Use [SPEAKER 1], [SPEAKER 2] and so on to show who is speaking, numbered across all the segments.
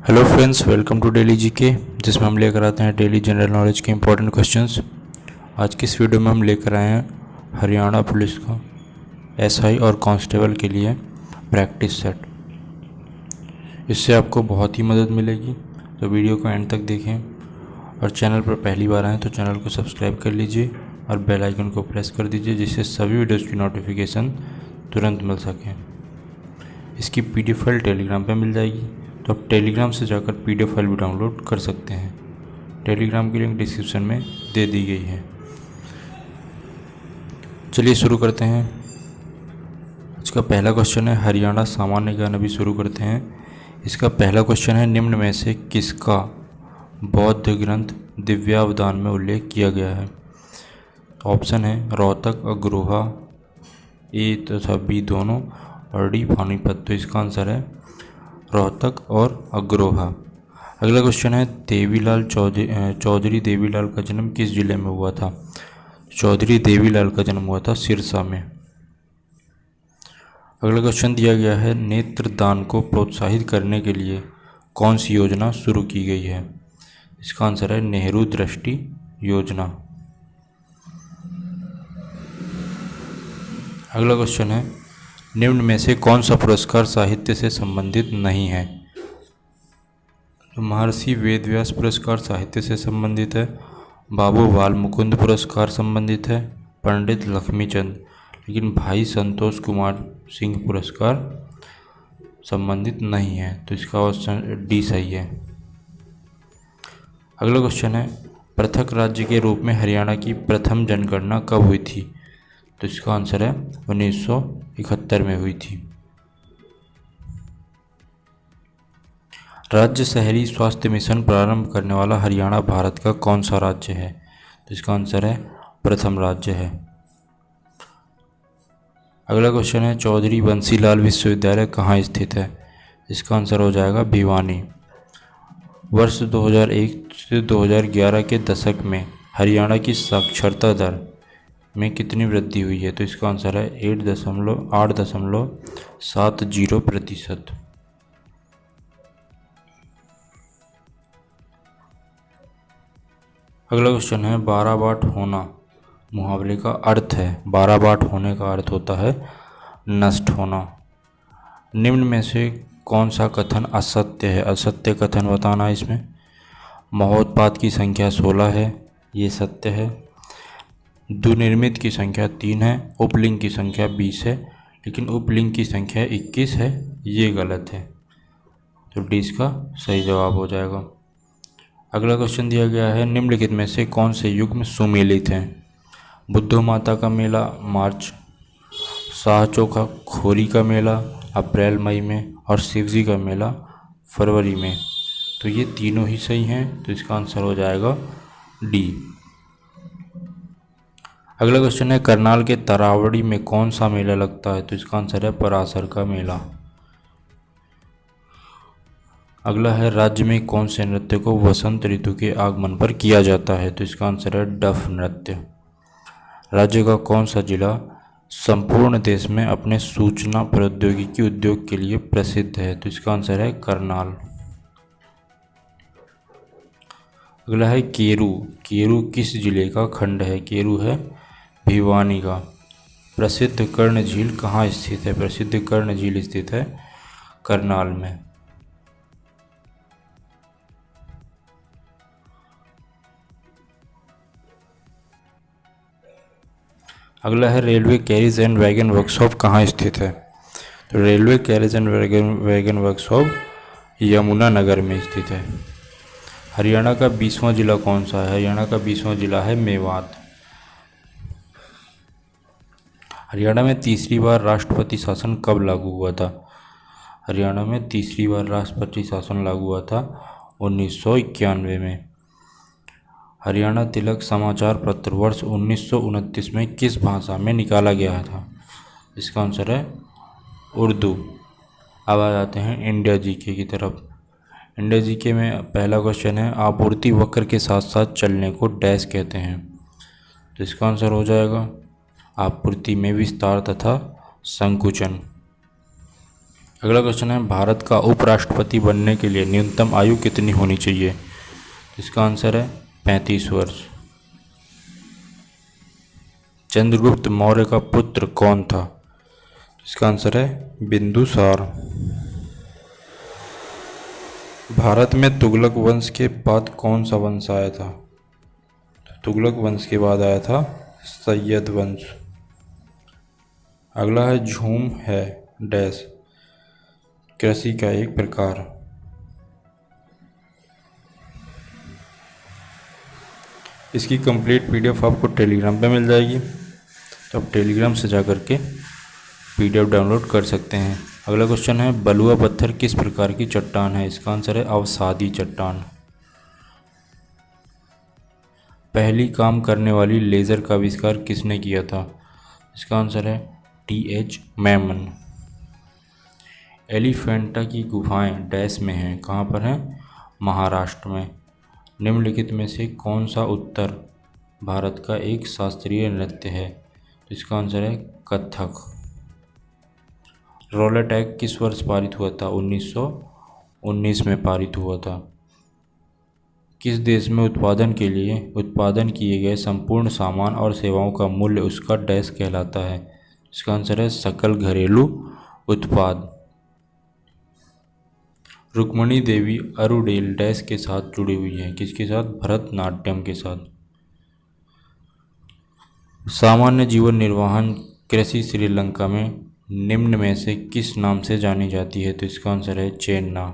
[SPEAKER 1] Hello friends, welcome to daily GK, जिसमें हम लेकर आते हैं डेली जनरल नॉलेज के इंपॉर्टेंट क्वेश्चंस। आज की इस वीडियो में हम लेकर आए हैं हरियाणा पुलिस का एसआई और कांस्टेबल के लिए प्रैक्टिस सेट। इससे आपको बहुत ही मदद मिलेगी, तो वीडियो को एंड तक देखें। और चैनल पर पहली बार आएँ तो चैनल को सब्सक्राइब कर लीजिए और बेल आइकन को प्रेस कर दीजिए, जिससे सभी वीडियोज़ की नोटिफिकेशन तुरंत मिल सकें। इसकी PDF फाइल टेलीग्राम पर मिल जाएगी, तो आप टेलीग्राम से जाकर PDF फाइल भी डाउनलोड कर सकते हैं। टेलीग्राम की लिंक डिस्क्रिप्शन में दे दी गई है। चलिए शुरू करते हैं। इसका पहला क्वेश्चन है हरियाणा सामान्य ज्ञान। अभी शुरू करते हैं। इसका पहला क्वेश्चन है, निम्न में से किसका बौद्ध ग्रंथ दिव्यावदान में उल्लेख किया गया है? ऑप्शन है रोहतक, अग्रोहा, ए तथा बी दोनों, और डी पानीपत। तो इसका आंसर है रोहतक और अग्रोहा। अगला क्वेश्चन है, चौधरी देवीलाल का जन्म किस जिले में हुआ था? चौधरी देवीलाल का जन्म हुआ था सिरसा में। अगला क्वेश्चन दिया गया है, नेत्रदान को प्रोत्साहित करने के लिए कौन सी योजना शुरू की गई है? इसका आंसर है नेहरू दृष्टि योजना। अगला क्वेश्चन है, निम्न में से कौन सा पुरस्कार साहित्य से संबंधित नहीं है? तो महर्षि वेदव्यास पुरस्कार साहित्य से संबंधित है, बाबू बाल मुकुंद पुरस्कार संबंधित है, पंडित लक्ष्मीचंद, लेकिन भाई संतोष कुमार सिंह पुरस्कार संबंधित नहीं है। तो इसका ऑप्शन डी सही है। अगला क्वेश्चन है, पृथक राज्य के रूप में हरियाणा की प्रथम जनगणना कब हुई थी? तो इसका आंसर है 1971 में हुई थी। राज्य शहरी स्वास्थ्य मिशन प्रारंभ करने वाला हरियाणा भारत का कौन सा राज्य है? तो इसका आंसर है प्रथम राज्य है। अगला क्वेश्चन है, चौधरी बंसीलाल विश्वविद्यालय कहाँ स्थित है? इसका आंसर हो जाएगा भिवानी। वर्ष 2001 से 2011 के दशक में हरियाणा की साक्षरता दर में कितनी वृद्धि हुई है? तो इसका आंसर है 8.70%। अगला क्वेश्चन है, बाराबाट होना मुहावरे का अर्थ है। बाराबाट होने का अर्थ होता है नष्ट होना। निम्न में से कौन सा कथन असत्य है? असत्य कथन बताना है इसमें। महोत्पाद की संख्या 16 है, ये सत्य है। दुनिर्मित की संख्या 3 है, उपलिंग की संख्या 20 है, लेकिन उपलिंग की संख्या 21 है, ये गलत है। तो डी इसका सही जवाब हो जाएगा। अगला क्वेश्चन दिया गया है, निम्नलिखित में से कौन से युग्म सुमेलित हैं? बुद्धो माता का मेला मार्च, शाह चोखा खोरी का मेला अप्रैल मई में, और शिवजी का मेला फरवरी में। तो ये तीनों ही सही हैं, तो इसका आंसर हो जाएगा डी। अगला क्वेश्चन है, करनाल के तरावड़ी में कौन सा मेला लगता है? तो इसका आंसर है परासर का मेला। अगला है, राज्य में कौन से नृत्य को वसंत ऋतु के आगमन पर किया जाता है? तो इसका आंसर है डफ नृत्य। राज्य का कौन सा जिला संपूर्ण देश में अपने सूचना प्रौद्योगिकी उद्योग के लिए प्रसिद्ध है? तो इसका आंसर है करनाल। अगला है, केरू। केरू किस जिले का खंड है? केरू है भिवानी का। प्रसिद्ध कर्ण झील कहाँ स्थित है? प्रसिद्ध कर्ण झील स्थित है करनाल में। अगला है, railway carriage and wagon workshop कहाँ स्थित है? तो railway carriage and wagon workshop Yamunanagar में स्थित है। हरियाणा का 20वां जिला कौन सा है? हरियाणा का 20वां जिला है मेवात। हरियाणा में तीसरी बार राष्ट्रपति शासन कब लागू हुआ था? हरियाणा में तीसरी बार राष्ट्रपति शासन लागू हुआ था 1991 में। हरियाणा तिलक समाचार पत्र वर्ष 1929 में किस भाषा में निकाला गया था? इसका आंसर है उर्दू। अब आ जाते हैं इंडिया जीके की तरफ। इंडिया जीके में पहला क्वेश्चन है, आपूर्ति वक्र के साथ साथ चलने को डैश कहते हैं? तो इसका आंसर हो जाएगा आपूर्ति में विस्तार तथा संकुचन। अगला क्वेश्चन है, भारत का उपराष्ट्रपति बनने के लिए न्यूनतम आयु कितनी होनी चाहिए? इसका आंसर है 35 वर्ष। चंद्रगुप्त मौर्य का पुत्र कौन था? इसका आंसर है बिंदुसार। भारत में तुगलक वंश के बाद कौन सा वंश आया था? तुगलक वंश के बाद आया था सैयद वंश। अगला है, झूम है डैश कृषि का एक प्रकार। इसकी कंप्लीट पीडीएफ आपको टेलीग्राम पे मिल जाएगी, तो आप टेलीग्राम से जा कर के पीडीएफ डाउनलोड कर सकते हैं। अगला क्वेश्चन है, बलुआ पत्थर किस प्रकार की चट्टान है? इसका आंसर है अवसादी चट्टान। पहली काम करने वाली लेज़र का आविष्कार किसने किया था? इसका आंसर है टी.एच. मैमन। एलिफेंटा की गुफाएं डैश में हैं, कहाँ पर हैं? महाराष्ट्र में। निम्नलिखित में से कौन सा उत्तर भारत का एक शास्त्रीय नृत्य है? तो इसका आंसर है कथक। रॉलेट एक्ट किस वर्ष पारित हुआ था? 1919 में पारित हुआ था। किस देश में उत्पादन के लिए उत्पादन किए गए संपूर्ण सामान और सेवाओं का मूल्य उसका डैश कहलाता है? इसका आंसर है सकल घरेलू उत्पाद। रुक्मणी देवी अरुडेल डैश के साथ जुड़ी हुई है? किसके साथ? भरतनाट्यम के साथ। सामान्य जीवन निर्वाहन कृषि श्रीलंका में निम्न में से किस नाम से जानी जाती है? तो इसका आंसर है चेन्ना।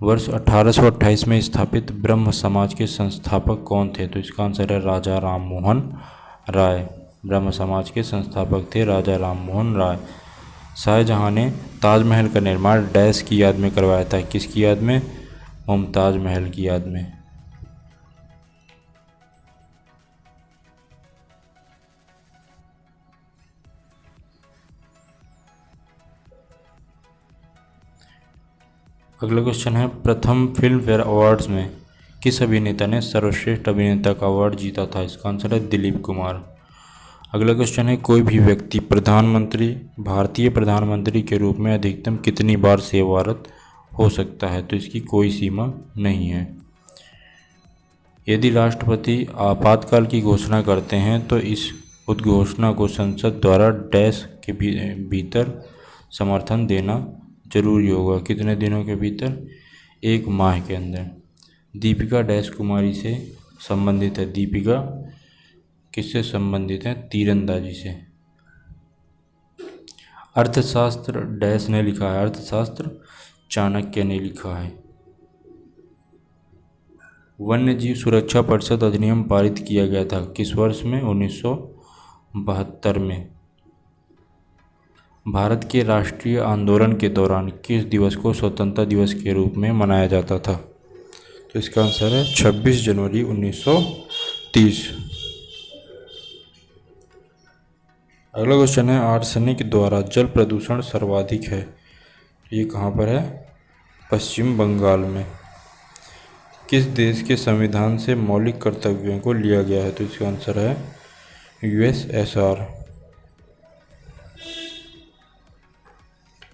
[SPEAKER 1] वर्ष 1828 में स्थापित ब्रह्म समाज के संस्थापक कौन थे? तो इसका आंसर है राजा राममोहन राय। ब्रह्म समाज के संस्थापक थे राजा राममोहन राय। शाहजहां ने ताजमहल का निर्माण डैश की याद में करवाया था? किसकी याद में? मुमताज महल की याद में। अगला क्वेश्चन है, प्रथम फिल्म फेयर अवार्ड्स में किस अभिनेता ने सर्वश्रेष्ठ अभिनेता का अवार्ड जीता था? इसका आंसर है दिलीप कुमार। अगला क्वेश्चन है, कोई भी व्यक्ति भारतीय प्रधानमंत्री के रूप में अधिकतम कितनी बार सेवारत हो सकता है? तो इसकी कोई सीमा नहीं है। यदि राष्ट्रपति आपातकाल की घोषणा करते हैं तो इस उद्घोषणा को संसद द्वारा डैश के भीतर समर्थन देना जरूरी होगा। कितने दिनों के भीतर? 1 माह के अंदर। दीपिका डैश कुमारी से संबंधित है? दीपिका किससे संबंधित है? तीरंदाजी से। अर्थशास्त्र डैश ने लिखा है? अर्थशास्त्र चाणक्य ने लिखा है। वन्यजीव सुरक्षा परिषद अधिनियम पारित किया गया था किस वर्ष में? 1972 में। भारत के राष्ट्रीय आंदोलन के दौरान किस दिवस को स्वतंत्रता दिवस के रूप में मनाया जाता था? तो इसका आंसर है 26 जनवरी 1930। अगला क्वेश्चन है, आर्सेनिक द्वारा जल प्रदूषण सर्वाधिक है, ये कहाँ पर है? पश्चिम बंगाल में। किस देश के संविधान से मौलिक कर्तव्यों को लिया गया है? तो इसका आंसर है यूएसएसआर।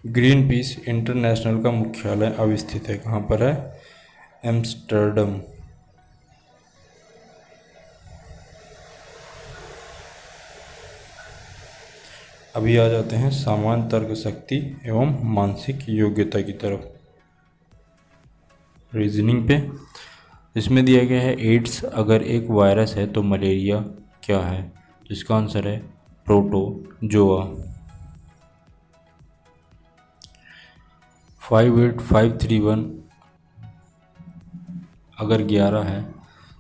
[SPEAKER 1] ग्रीन पीस इंटरनेशनल का मुख्यालय अवस्थित है, कहाँ पर है? एम्स्टर्डम। अभी आ जाते हैं सामान्य तर्क शक्ति एवं मानसिक योग्यता की तरफ, रीजनिंग पे। इसमें दिया गया है, एड्स अगर एक वायरस है तो मलेरिया क्या है? तो इसका आंसर है प्रोटोजोआ। 58531 अगर 11 है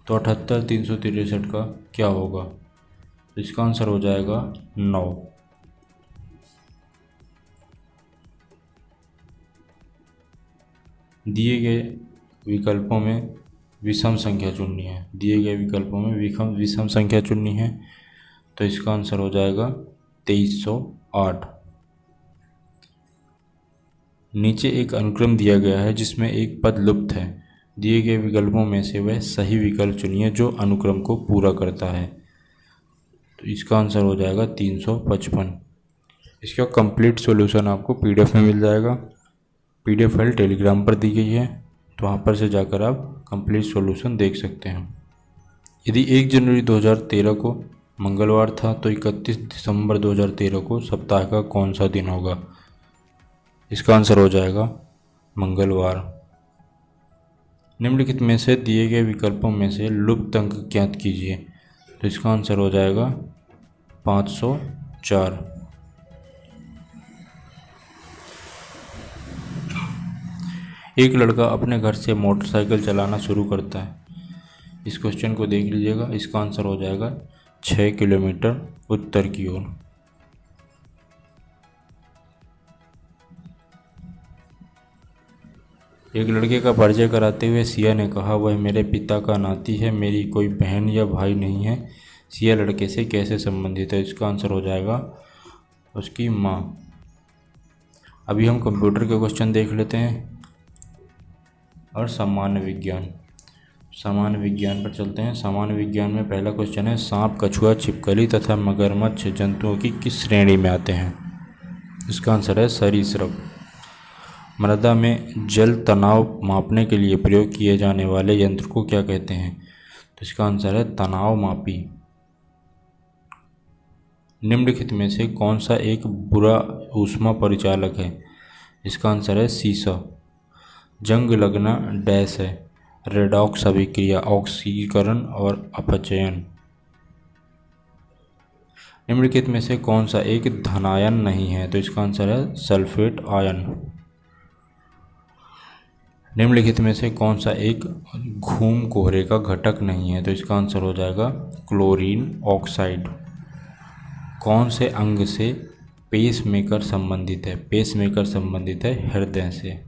[SPEAKER 1] तो 78363 का क्या होगा? तो इसका आंसर हो जाएगा 9। दिए गए विकल्पों में विषम संख्या चुननी है। दिए गए विकल्पों में विषम संख्या चुननी है, तो इसका आंसर हो जाएगा 2308। नीचे एक अनुक्रम दिया गया है जिसमें एक पद लुप्त है। दिए गए विकल्पों में से वह सही विकल्प चुनिए जो अनुक्रम को पूरा करता है। तो इसका आंसर हो जाएगा 355। इसका कंप्लीट सॉल्यूशन आपको पीडीएफ में मिल जाएगा। पीडीएफ फाइल टेलीग्राम पर दी गई है, तो वहाँ पर से जाकर आप कंप्लीट सॉल्यूशन देख सकते हैं। यदि 1 जनवरी 2013 को मंगलवार था तो 31 दिसंबर 2013 को सप्ताह का कौन सा दिन होगा? इसका आंसर हो जाएगा मंगलवार। निम्नलिखित में से दिए गए विकल्पों में से लुप्त अंक ज्ञात कीजिए, तो इसका आंसर हो जाएगा 504। एक लड़का अपने घर से मोटरसाइकिल चलाना शुरू करता है। इस क्वेश्चन को देख लीजिएगा, इसका आंसर हो जाएगा 6 किलोमीटर उत्तर की ओर। एक लड़के का परिचय कराते हुए सिया ने कहा, वह मेरे पिता का नाती है, मेरी कोई बहन या भाई नहीं है। सिया लड़के से कैसे संबंधित है? इसका आंसर हो जाएगा उसकी माँ। अभी हम कंप्यूटर के क्वेश्चन देख लेते हैं और सामान्य विज्ञान पर चलते हैं। सामान्य विज्ञान में पहला क्वेश्चन है, सांप, कछुआ, छिपकली तथा मगरमच्छ जंतुओं की किस श्रेणी में आते हैं? इसका आंसर है सरीसृप। मृदा में जल तनाव मापने के लिए प्रयोग किए जाने वाले यंत्र को क्या कहते हैं? तो इसका आंसर है तनाव मापी। निम्नलिखित में से कौन सा एक बुरा ऊष्मा परिचालक है? इसका आंसर है सीसा। जंग लगना डैश है, रेडॉक्स अभिक्रिया, ऑक्सीकरण और अपचयन। निम्नलिखित में से कौन सा एक धनायन नहीं है? तो इसका आंसर है सल्फेट आयन। निम्नलिखित में से कौन सा एक घूम कोहरे का घटक नहीं है? तो इसका आंसर हो जाएगा क्लोरीन ऑक्साइड। कौन से अंग से पेसमेकर संबंधित है? पेसमेकर संबंधित है हृदय से।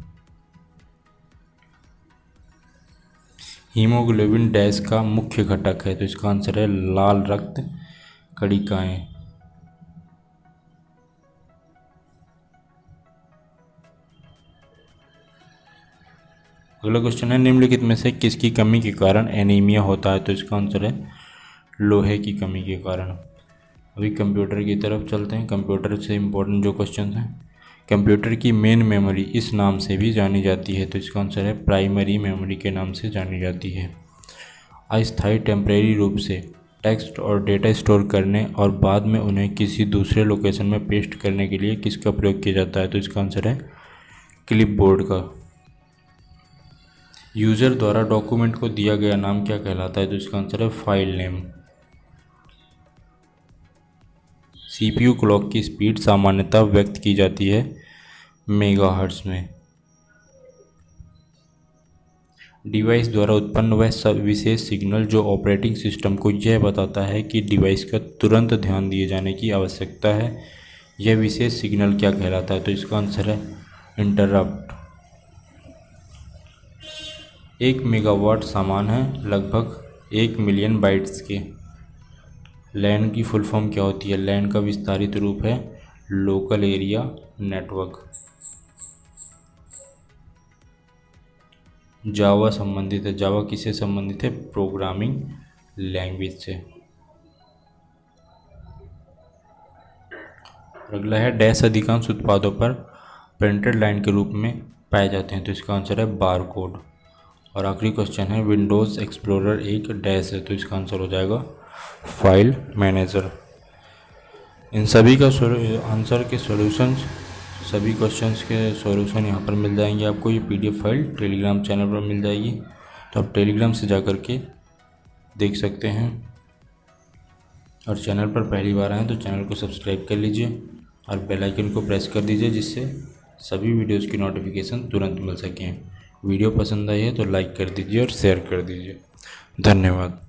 [SPEAKER 1] हीमोग्लोबिन डैश का मुख्य घटक है, तो इसका आंसर है लाल रक्त कणिकाएं। अगला क्वेश्चन है, निम्नलिखित में से किसकी कमी के कारण एनीमिया होता है? तो इसका आंसर है लोहे की कमी के कारण। अभी कंप्यूटर की तरफ चलते हैं। कंप्यूटर से इम्पोर्टेंट जो क्वेश्चन हैं, कंप्यूटर की मेन मेमोरी इस नाम से भी जानी जाती है, तो इसका आंसर है प्राइमरी मेमोरी के नाम से जानी जाती है। अस्थायी टेम्परेरी रूप से टेक्स्ट और डेटा स्टोर करने और बाद में उन्हें किसी दूसरे लोकेशन में पेस्ट करने के लिए किसका प्रयोग किया जाता है? तो इसका आंसर है क्लिपबोर्ड का। यूज़र द्वारा डॉक्यूमेंट को दिया गया नाम क्या कहलाता है? तो इसका आंसर है फाइल नेम। सीपीयू क्लॉक की स्पीड सामान्यतः व्यक्त की जाती है मेगाहर्ट्ज में। डिवाइस द्वारा उत्पन्न वह विशेष सिग्नल जो ऑपरेटिंग सिस्टम को यह बताता है कि डिवाइस का तुरंत ध्यान दिए जाने की आवश्यकता है, यह विशेष सिग्नल क्या कहलाता है? तो इसका आंसर है इंटरप्ट। 1 मेगावाट समान है लगभग 1 मिलियन बाइट्स के। लैन की फुल फॉर्म क्या होती है? लैन का विस्तारित रूप है लोकल एरिया नेटवर्क। जावा संबंधित है। जावा किससे संबंधित है? प्रोग्रामिंग लैंग्वेज से। अगला है, डैश अधिकांश उत्पादों पर प्रिंटेड लाइन के रूप में पाए जाते हैं, तो इसका आंसर है बार कोड। और आखिरी क्वेश्चन है, विंडोज़ एक्सप्लोरर एक डैश है, तो इसका आंसर हो जाएगा फाइल मैनेजर। इन सभी का आंसर के सॉल्यूशंस, सभी क्वेश्चंस के सॉल्यूशन यहाँ पर मिल जाएंगे आपको। ये पीडीएफ फाइल टेलीग्राम चैनल पर मिल जाएगी, तो आप टेलीग्राम से जा कर के देख सकते हैं। और चैनल पर पहली बार आएँ तो चैनल को सब्सक्राइब कर लीजिए और बेल आइकन को प्रेस कर दीजिए, जिससे सभी वीडियोस की नोटिफिकेशन तुरंत मिल सकें। वीडियो पसंद आई है तो लाइक कर दीजिए और शेयर कर दीजिए। धन्यवाद।